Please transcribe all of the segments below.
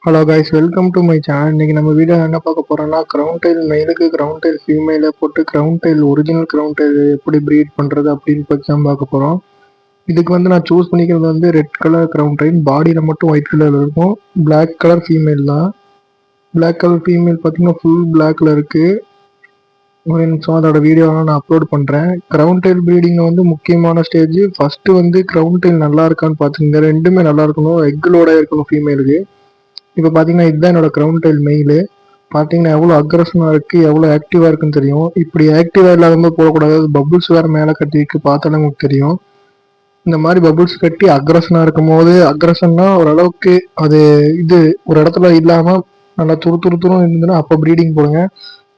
Hello guys, welcome to my channel. இன்னைக்கு நம்ம video என்ன பார்க்க போறோம்னா, கிரவுண்ட் டைல் மெயிலுக்கு கிரவுண்ட் டைல் ஃபீமேல போட்டு ground tile original ground tile எப்படி ப்ரீட் பண்றது அப்படின்னு பற்றி தான் பார்க்க போறோம். இதுக்கு நான் சூஸ் பண்ணிக்கிறது ரெட் கலர் கிரவுண்ட் டைல், பாடியில மட்டும் ஒயிட் கலர்ல இருக்கும். பிளாக் கலர் ஃபீமேல் தான். பிளாக் கலர் ஃபீமேல் பார்த்தீங்கன்னா ஃபுல் பிளாக்ல இருக்கு. ஒரு நிமிஷம், அதோட வீடியோ நான் அப்லோட் பண்றேன். கிரவுண்ட் டைல் ப்ரீடிங் முக்கியமான ஸ்டேஜ். ஃபர்ஸ்ட் கிரவுண்ட் டைல் நல்லா இருக்கான்னு பார்த்துங்க. ரெண்டுமே நல்லா இருக்கணும், எக்லோட இருக்கணும் ஃபீமேலுக்கு. இப்போ பார்த்தீங்கன்னா இதுதான் என்னோட கிரவுண்ட் டைல் மெயிலு. பார்த்தீங்கன்னா எவ்வளோ அக்ரஷனாக இருக்குது, எவ்வளோ ஆக்டிவாக இருக்குன்னு தெரியும். இப்படி ஆக்டிவாக இல்லாதபோது போடக்கூடாது. பபுள்ஸ் வேறு மேலே கட்டிருக்கு, பார்த்தாலும் உங்களுக்கு தெரியும். இந்த மாதிரி பபுள்ஸ் கட்டி அக்ரஷனாக இருக்கும் போது, அக்ரஷன்னா ஓரளவுக்கு அது இது ஒரு இடத்துல இல்லாமல் நல்லா துருத்துருத்துரும் இருந்ததுன்னா அப்போ ப்ரீடிங் போடுங்க.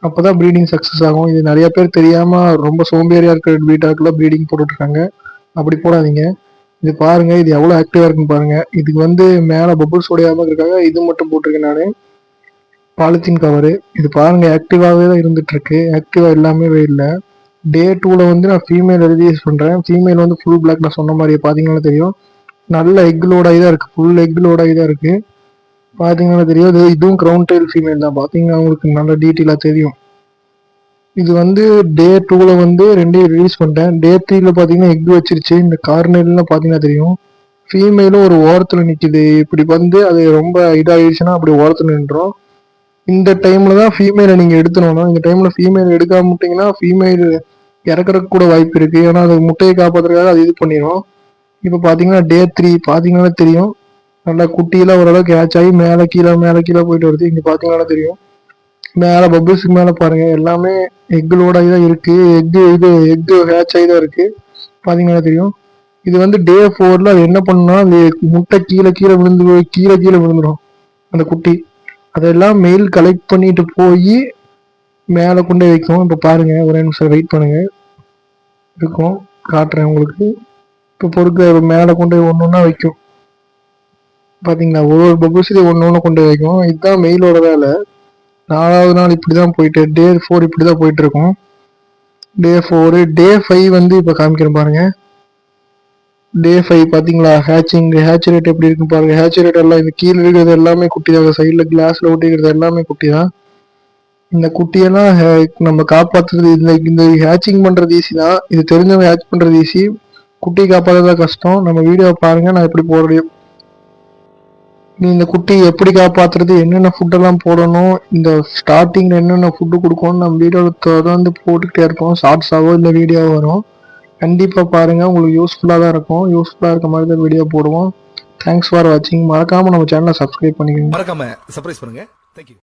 அப்போ தான் ப்ரீடிங் சக்ஸஸ் ஆகும். இது நிறைய பேர் தெரியாமல் ரொம்ப சோம்பேறியாக இருக்கிற பீட்டாக்குள்ள ப்ரீடிங் போட்டுட்ருக்காங்க. அப்படி போடாதீங்க. இது பாருங்க, இது எவ்வளவு ஆக்டிவா இருக்குன்னு பாருங்க. இதுக்கு மேல பபுள்ஸ் உடையாம இருக்காங்க. இது மட்டும் போட்டிருக்கேன் நானு, பாலித்தீன் கவரு. இது பாருங்க, ஆக்டிவாவே தான் இருந்துட்டு இருக்கு, ஆக்டிவா எல்லாமே இல்லை. டே 2ல நான் ஃபீமேல் ரிலீஸ் பண்றேன். ஃபீமேல் ஃபுல் பிளாக், நான் சொன்ன மாதிரியே பாத்தீங்கன்னா தெரியும். நல்ல எக் லோட் ஆகி தான் இருக்கு, ஃபுல் எக் லோட் ஆகி தான் இருக்கு. பாத்தீங்கன்னா தெரியும். இதுவும் கிரவுண்ட் டைல் ஃபீமேல் தான். பாத்தீங்கன்னா உங்களுக்கு நல்ல டீட்டெயிலா தெரியும். இது டே 2ல ரெண்டையும் ரிலீஸ் பண்ணிட்டேன். டே 3ல பாத்தீங்கன்னா எக் வச்சிருச்சு. இந்த கார்னர்ல பாத்தீங்கன்னா தெரியும். ஃபீமேலும் ஒரு ஓரத்துல நிக்குது. இப்படி அது ரொம்ப இதாகிடுச்சுன்னா அப்படி ஓரத்துல நின்றோம். இந்த டைம்ல தான் ஃபீமேலை நீங்க எடுத்துடணும். இந்த டைம்ல ஃபீமேல் எடுக்காம விட்டீங்கன்னா ஃபீமேல் இறக்குறதுக்கு கூட வாய்ப்பு இருக்கு. ஏன்னா அது முட்டையை காப்பாத்துறதுக்காக அது இது பண்ணிடும். இப்போ பாத்தீங்கன்னா டே 3 பாத்தீங்கன்னா தெரியும். நல்லா குட்டியெல்லாம் ஓரளவுக்கு ஹேட்ச் ஆகி மேலே கீழே போயிட்டு வருது. இங்க பாத்தீங்கன்னா தெரியும். மேலே பபுள்ஸுக்கு மேலே பாருங்க, எல்லாமே எக்களோட தான் இருக்கு. எக் ஹேட்ச் ஆகி தான் இருக்கு. பாத்தீங்கன்னா தெரியும். இது டே 4ல அது என்ன பண்ணுன்னா, அது முட்டை கீழே விழுந்துடும் அந்த குட்டி. அதெல்லாம் மெயில் கலெக்ட் பண்ணிட்டு போய் மேலே கொண்டு வைக்கும். இப்போ பாருங்க, ஒரு நிமிஷம் வெயிட் பண்ணுங்க, இருக்கும் காட்டுறேன் உங்களுக்கு. இப்போ பொறுக்க மேலே கொண்டு போய் ஒன்று வைக்கும். பார்த்தீங்களா, ஒரு பபுள்ஸ்லேயும் ஒன்று கொண்டு வைக்கும். இதுதான் மெயிலோட வேலை. 4வது நாள் இப்படிதான் போயிட்டு, டே 4 இப்படிதான் போயிட்டு இருக்கும். டே 4 டே 5 இப்போ காமிக்கிறேன் பாருங்க. டே 5 பாத்தீங்களா, ஹேட்ச் ரேட் எப்படி இருக்கு பாருங்க. ஹேட்ச் ரேட் எல்லாம் இந்த கீழே இருக்கிறது எல்லாமே குட்டி தான். சைட்ல கிளாஸ்ல ஒட்டிக்கிறது எல்லாமே குட்டி தான். இந்த குட்டியெல்லாம் நம்ம காப்பாத்துறது, இந்த ஹேச்சிங் பண்றது ஈஸி தான். இது தெரிஞ்சவங்க ஹேட்ச் பண்றது ஈஸி, குட்டி காப்பாற்றுறதா கஷ்டம். நம்ம வீடியோ பாருங்க, நான் எப்படி போடுறேன். நீ இந்த குட்டி எப்படி காப்பாத்துறது, என்னென்ன ஃபுட்டெல்லாம் போடணும், இந்த ஸ்டார்டிங்ல என்னென்ன ஃபுட்டு கொடுக்கணும், நம்ம வீடியோவில் தொடர்ந்து போட்டுக்கிட்டே இருப்போம். ஷார்ட்ஸாவோ இல்லை வீடியோவோ வரும். கண்டிப்பாக பாருங்கள், உங்களுக்கு யூஸ்ஃபுல்லாக தான் இருக்கும். யூஸ்ஃபுல்லாக இருக்க மாதிரி தான் வீடியோ போடுவோம். தேங்க்ஸ் ஃபார் வாட்சிங். மறக்காமல் நம்ம சேனலை சப்ஸ்கிரைப் பண்ணிக்கோங்க. மறக்காம சர்ப்ரைஸ் பண்ணுங்க. தேங்க்யூ.